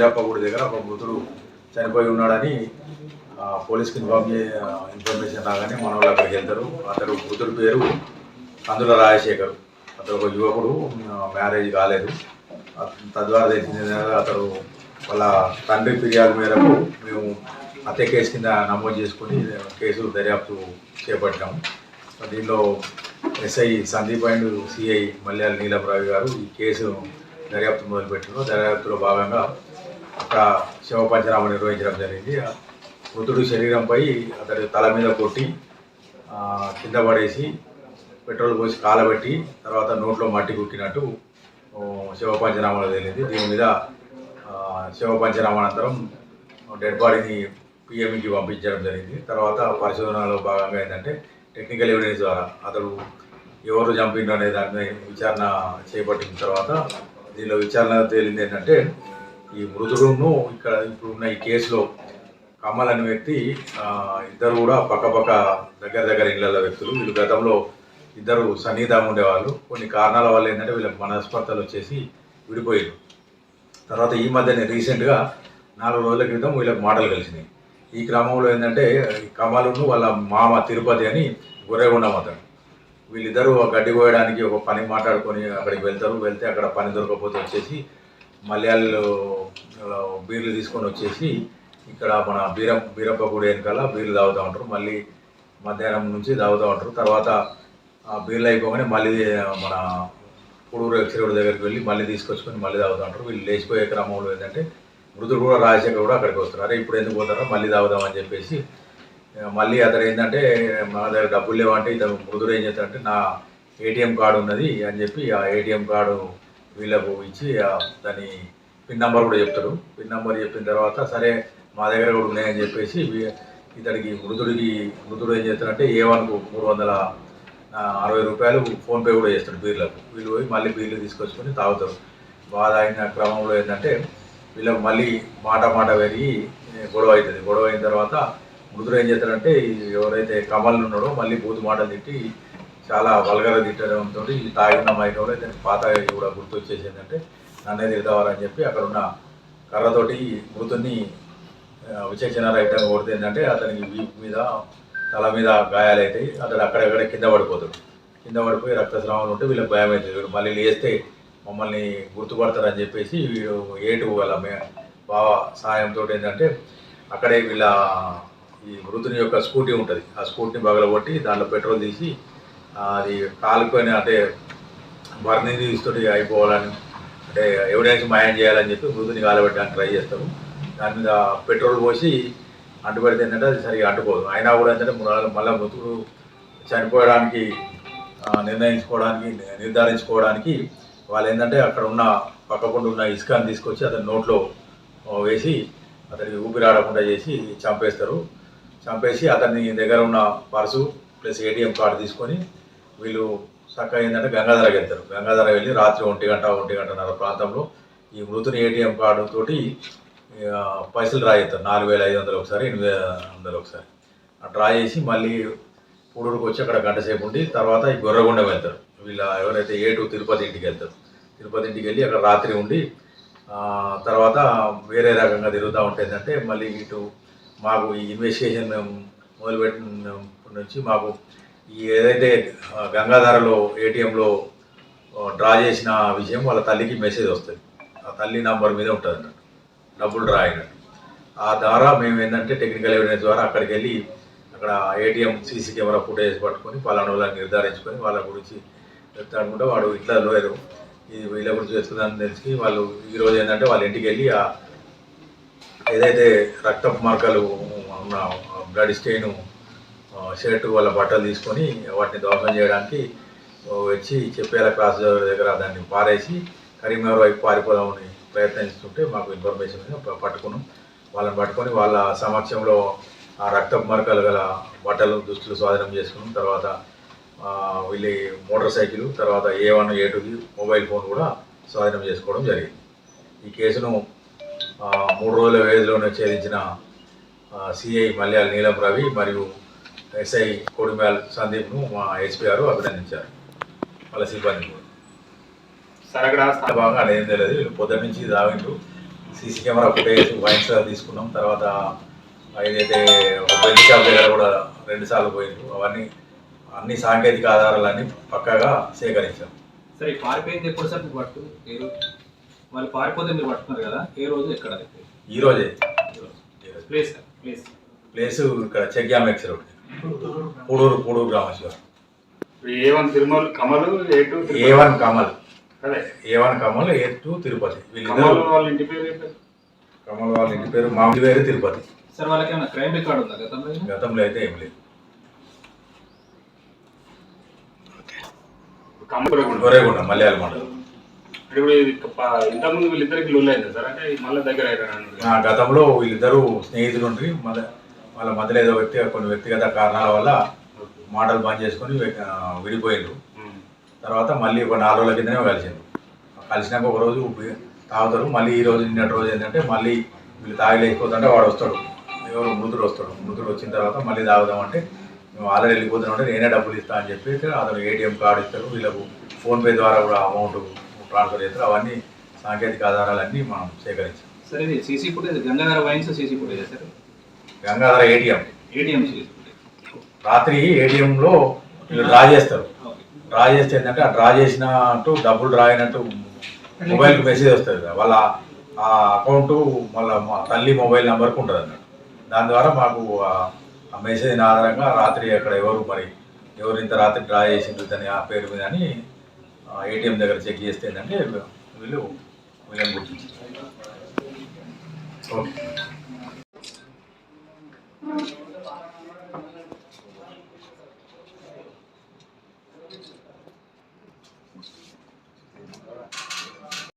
వీరప్పగూడి దగ్గర ఒక మృతుడు చనిపోయి ఉన్నాడని పోలీస్కి ఇన్ఫర్మేషన్ రాగానే మన వాళ్ళు అక్కడికి వెళ్తారు. అతడు మృతుడి పేరు కందుల రాజశేఖర్. అతడు ఒక యువకుడు, మ్యారేజ్ కాలేదు. తద్వారా తెలిసింది అతడు వాళ్ళ తండ్రి ఫిర్యాదు మేరకు మేము హత్య కేసు కింద నమోదు చేసుకుని కేసు దర్యాప్తు చేపట్టాము. దీనిలో SI Sandeep and CI Malyala Neelamarao గారు ఈ కేసు దర్యాప్తు మొదలుపెట్టారు. దర్యాప్తులో భాగంగా అక్కడ శవ పంచనామా నిర్వహించడం జరిగింది. మృతుడి శరీరంపై అతడి తల మీద కొట్టి కింద పడేసి పెట్రోల్ పోసి కాలబెట్టి తర్వాత నోట్లో మట్టి కుక్కినట్టు శవ పంచనామాలో తేలింది. దీని మీద శవ పంచనామా అనంతరం డెడ్ బాడీని పిఎంకి పంపించడం జరిగింది. తర్వాత పరిశోధనలో భాగంగా ఏంటంటే టెక్నికల్ ఎవిడెన్స్ ద్వారా అతడు ఎవరు చంపిండు అనే దాని మీద విచారణ చేపట్టిన తర్వాత దీనిలో విచారణ తేలింది ఏంటంటే ఈ మృతుడును ఇక్కడ ఇప్పుడున్న ఈ కేసులో కమల్ అనే వ్యక్తి ఇద్దరు కూడా పక్కపక్క దగ్గర ఇళ్ల వ్యక్తులు. వీళ్ళు గతంలో ఇద్దరు సన్నిహితంగా ఉండేవాళ్ళు. కొన్ని కారణాల వల్ల ఏంటంటే వీళ్ళకి మనస్పర్ధలు వచ్చేసి విడిపోయారు. తర్వాత ఈ మధ్యనే రీసెంట్గా 4 రోజుల క్రితం వీళ్ళకి మాటలు కలిసినాయి. ఈ క్రమంలో ఏంటంటే కమలును వాళ్ళ మామ తిరుపతి అని గొర్రెగొండం అతను, వీళ్ళిద్దరూ గడ్డి కోయడానికి ఒక పని మాట్లాడుకొని అక్కడికి వెళ్తారు. వెళ్తే అక్కడ పని దొరకకపోతే వచ్చేసి మలయాళంలో బీర్లు తీసుకొని వచ్చేసి ఇక్కడ మన వీరప్పగూడి వెనకాల బీర్లు తాగుతూ ఉంటారు. మళ్ళీ మధ్యాహ్నం నుంచి తాగుతూ ఉంటారు. తర్వాత బీర్లు అయిపోగానే మళ్ళీ మన పుడూరు ఎక్స్రేడ్ దగ్గరికి వెళ్ళి మళ్ళీ తీసుకొచ్చుకొని మళ్ళీ తాగుతూ ఉంటారు. వీళ్ళు లేచిపోయే క్రమంలో ఏంటంటే మృతుడు కూడా రాజశేఖర్ కూడా అక్కడికి వస్తారు. అరే ఇప్పుడు ఎందుకు పోతారో మళ్ళీ తాగుదామని చెప్పేసి మళ్ళీ అతను ఏంటంటే మన దగ్గర డబ్బులు లేవంటే ఇతను మృతుడు ఏం చేస్తాడంటే నా ఏటీఎం కార్డు ఉన్నది అని చెప్పి ఆ ఏటీఎం కార్డు వీళ్ళకు ఇచ్చి దాని పిన్ నెంబర్ కూడా చెప్తాడు. పిన్ నెంబర్ చెప్పిన తర్వాత సరే మా దగ్గర కూడా ఉన్నాయని చెప్పేసి ఇతడికి మృతుడు ఏం చేస్తాడంటే A1కు 360 రూపాయలు ఫోన్పే కూడా చేస్తాడు బీర్లకు. వీళ్ళు పోయి మళ్ళీ బీర్లు తీసుకొచ్చుకొని తాగుతారు. బాగా అయిన క్రమంలో ఏంటంటే వీళ్ళకి మళ్ళీ మాట పెరిగి గొడవ అవుతుంది. గొడవ అయిన తర్వాత మృతుడు ఏం చేస్తాడంటే ఎవరైతే కమల్ ఉన్నాడో మళ్ళీ బూతు మాటలు తిట్టి చాలా వల్గర తిట్టడంతో ఈ తాగిన మైకంలో దానికి పాత కూడా గుర్తు వచ్చేసి ఏంటంటే నన్నే తిడతావారని చెప్పి అక్కడ ఉన్న కర్రతోటి మృతుడిని విచక్షణ రహితంగా కొడితే ఏంటంటే అతనికి వీపు మీద తల మీద గాయాలైతాయి. అతడు అక్కడెక్కడ కింద పడిపోతాడు. కింద పడిపోయి రక్తస్రావాలు ఉంటే వీళ్ళకి భయం అవుతుంది. వీడు మళ్ళీ లేస్తే మమ్మల్ని గుర్తుపడతారని చెప్పేసి వీడు ఏటు వాళ్ళ బావ సాయంతో ఏంటంటే అక్కడే వీళ్ళ ఈ మృతుని యొక్క స్కూటీ ఉంటుంది. ఆ స్కూటీని పగలగొట్టి దాంట్లో పెట్రోల్ తీసి అది కాలిపోయిన అంటే బర్నీ తీస్తోటి అయిపోవాలని అంటే ఎవిడెన్స్ మాయం చేయాలని చెప్పి మృతుని కాలబెట్టడానికి ట్రై చేస్తారు. దాని మీద పెట్రోల్ పోసి అంటుపెడితే ఏంటంటే అది సరిగా అంటుకోదు. అయినా కూడా ఏంటంటే మళ్ళీ మృతుడు చనిపోయడానికి నిర్ధారించుకోవడానికి వాళ్ళు ఏంటంటే అక్కడ ఉన్న పక్కకుండా ఉన్న ఇసుకని తీసుకొచ్చి అతని నోట్లో వేసి అతనికి ఊపిరాడకుండా చేసి చంపేసి అతన్ని దగ్గర ఉన్న పర్సు ప్లస్ ఏటీఎం కార్డు తీసుకొని వీళ్ళు చక్కగా ఏంటంటే గంగాధరకి వెళ్తారు. గంగాధర వెళ్ళి రాత్రి 1:30 ప్రాంతంలో ఈ మృతుని ఏటీఎం కార్డు తోటి పైసలు డ్రా చేస్తారు. 4,500 ఒకసారి, 8,000 ఒకసారి డ్రా చేసి మళ్ళీ పూడూరుకు వచ్చి అక్కడ గంట సేపు ఉండి తర్వాత ఈ గొర్రెగొండం వెళ్తారు. వీళ్ళ ఎవరైతే A2 తిరుపతి ఇంటికి వెళ్తారు. తిరుపతి ఇంటికి వెళ్ళి అక్కడ రాత్రి ఉండి తర్వాత వేరే రకంగా తిరుగుతూ ఉంటుందంటే మళ్ళీ ఇటు మాకు ఈ ఇన్వెస్టిగేషన్ మేము మొదలుపెట్టిన నుంచి మాకు ఈ ఏదైతే గంగాధరలో ఏటీఎంలో డ్రా చేసిన విషయం వాళ్ళ తల్లికి మెసేజ్ వస్తుంది. ఆ తల్లి నంబర్ మీద ఉంటుంది అన్నట్టు డబ్బులు డ్రా అయినట్టు. ఆ ద్వారా మేము ఏంటంటే టెక్నికల్ ఎవిడెన్స్ ద్వారా అక్కడికి వెళ్ళి అక్కడ ఏటీఎం సీసీ కెమెరా ఫుటేజ్ పట్టుకొని పలానా వాళ్ళని నిర్ధారించుకొని వాళ్ళ గురించి చెప్తానుకుంటే వాడు ఇట్లా లోయరు ఇది వీళ్ళ గురించి తెలుసుకుందని తెలిసి వాళ్ళు ఈరోజు ఏంటంటే వాళ్ళ ఇంటికి వెళ్ళి ఏదైతే రక్తపు మార్కలు ఉన్న బ్లడ్ స్టెయిన్ షర్టు వాళ్ళ బట్టలు తీసుకొని వాటిని ధ్వంసం చేయడానికి వచ్చి చెప్పేలా క్రాస్ దగ్గర దాన్ని పారేసి కరీంనగర్ వైపు పారిపోదామని ప్రయత్నిస్తుంటే మాకు ఇన్ఫర్మేషన్ పట్టుకున్నాం. వాళ్ళని పట్టుకొని వాళ్ళ సమక్షంలో ఆ రక్తపు మరకలు గల బట్టలు దుస్తులు స్వాధీనం చేసుకున్నాం. తర్వాత వీళ్ళ మోటార్ సైకిల్, తర్వాత A1 A2 మొబైల్ ఫోన్ కూడా స్వాధీనం చేసుకోవడం జరిగింది. ఈ కేసును 3 రోజుల వ్యవధిలోనే ఛేదించిన సిఐ మల్యాల నీలం రవి మరియు ఎస్ఐ కొడిమ్యాల్ సందీప్ను మా ఎస్పీ గారు అభినందించారు. వాళ్ళ సిబ్బంది కూడా సార్ అక్కడ బాగా ఏం తెలియదు. వీళ్ళు పొద్దున్న నుంచి తాగిండ్రు, సీసీ కెమెరా ఫుటేజ్ వైన్స్ తీసుకున్నాం. తర్వాత ఏదైతే ఒక బెల్ట్ షాప్ దగ్గర కూడా 2 సార్లు పోయింది. అవన్నీ అన్ని సాంకేతిక ఆధారాలన్నీ పక్కాగా సేకరించాం. సరే, పారిపోయింది ఎప్పుడు సార్ మీరు పట్టు? ఏ రోజు వాళ్ళు పారిపోతే మీరు పట్టుకున్నారు కదా, ఏ రోజు ఎక్కడ? ఈరోజే. ప్లేస్ ప్లేసు ఇక్కడ చెగ్యామెక్స్ road, Puduru Grameshwaram. A1 Tirumala Kamal, A1 Kamal, అదే A1 కమల్, A2 తిరుపతి. కమల్ వాళ్ళ ఇంటి పేరు ఏంటి? కమల్ వాళ్ళ ఇంటి పేరు మామిడి పేరు తిరుపతి. సార్ వాళ్ళకి ఏమైనా క్రైమ్ రికార్డ్ ఉందా గతంలో? గతంలో అయితే ఏం లేదు. గొర్రెగుండ మలయాళ మండలం. ఇప్పుడు ఇంతకుముందు వీళ్ళిద్దరికి లొల్లి అయింది సార్, అంటే మళ్ళీ దగ్గర అయినా? గతంలో వీళ్ళిద్దరూ స్నేహితులు ఉండి వాళ్ళ మధ్యలో ఏదో కొన్ని వ్యక్తిగత కారణాల వల్ల మాటలు బంద్ చేసుకొని విడిపోయారు. తర్వాత మళ్ళీ ఒక 4 రోజుల కిందనే కలిసినాక ఒక రోజు తాగుతారు. మళ్ళీ ఈ రోజు నిన్నటి రోజు ఏంటంటే మళ్ళీ వీళ్ళు తాగి లేకపోతుంటే వాడు వస్తాడు, ఎవరు మృతుడు వస్తాడు. మృతుడు వచ్చిన తర్వాత మళ్ళీ తాగుదామంటే మేము ఆల్రెడీ వెళ్ళిపోతున్నామంటే నేనే డబ్బులు ఇస్తా అని చెప్పి అతను ATM కార్డు ఇస్తారు. వీళ్ళకు ఫోన్పే ద్వారా కూడా అమౌంట్ ట్రాన్స్ఫర్ చేస్తారు. అవన్నీ సాంకేతిక ఆధారాలన్నీ మనం సేకరించాం. సరే, ఇది CC footage, Gangadhara wines CC footage sir? Gangadhara ATM CC footage. రాత్రి ATMలో వీళ్ళు డ్రా చేస్తారు. డ్రా చేస్తే ఏంటంటే ఆ డ్రా చేసినట్టు డబ్బులు డ్రా అయినట్టు మొబైల్కి మెసేజ్ వస్తుంది కదా, వాళ్ళ ఆ అకౌంటు మళ్ళీ మా తల్లి మొబైల్ నెంబర్కి ఉంటుంది అన్నట్టు. దాని ద్వారా మాకు ఆ మెసేజ్ ఆధారంగా రాత్రి అక్కడ ఎవరు ఇంత రాత్రి డ్రా చేసిండ్రు దాని ఆ పేరు మీద అని ATM దగ్గర చెక్ చేస్తే ఏంటంటే వీళ్ళని గుర్తించారు. ఓకే.